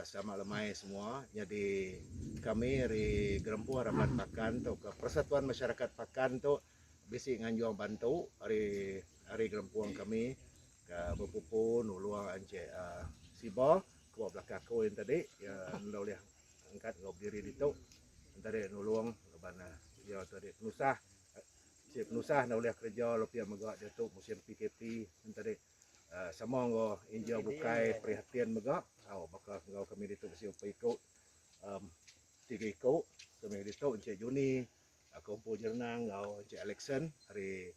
Selamat lemai semua. Jadi kami dari Gerempu Harapan Pakan tu ke Persatuan Masyarakat Pakan tu bisi nganjuang bantu hari Gerempuang kami ke berpupu nuluang ance Siba ke belakang ko yang tadi ya boleh angkat ngau berdiri di tu tadi nuluang bana ya tadi penusah si penusah nak boleh kerja lopia megak dia tu musim PKP tadi sama ngo injo bukai perhatian megak bakal ngau kami ditu besi upai ikut 3 ikut kami ditu encik Juni kumpul jernang ngau encik Alexan hari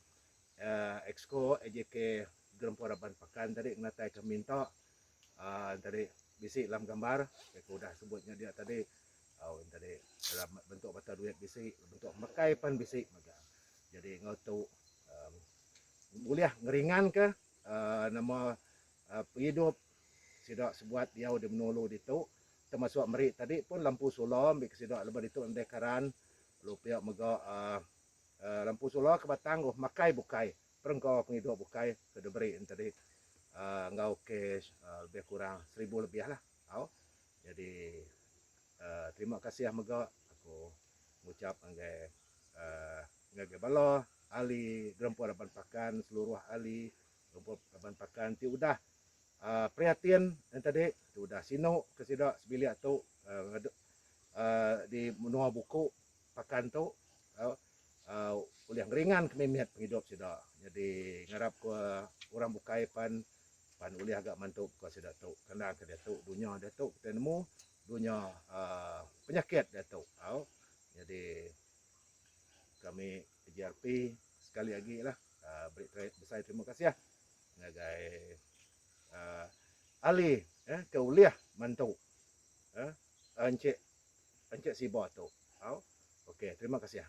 exco AJK Gerempu Harapan Pakan tadi ngatai kami minta tadi bisi dalam gambar aku dah sebutnya dia tadi tadi dalam bentuk mata duit bisi bentuk makai pan bisi megak jadi ngau tu boleh ngeringan ke nama penghidup sidak sebuat dia udah menolong itu termasuk merik tadi pun lampu solar ambil sidak lebar itu andai karan lu pihak mega lampu solar ke batang makai bukai perengkau penghidup bukai ke deberi tadi ngau cash lebih kurang 1000 lebih lah jadi terima kasih mega aku ngucap anggai ngagai balo ahli Gerempu Harapan Pakan seluruh ahli Gerempu Harapan Pakan ti udah perhatian yang tadi tu udah sino ke sidak sebilik tu di menua buku pakan tu boleh ngeringan kemimiat penghidup sidak jadi ngarap ke orang bukai pan boleh agak mantuk ke sidak tu kena ke dia tu dunia dia tu kita nemu dunia penyakit dia tu jadi kami JRP sekali lagi lah beri besar terima kasih ya ngagai ahli ke uliah mantu encik Siba tu. Okey, terima kasih.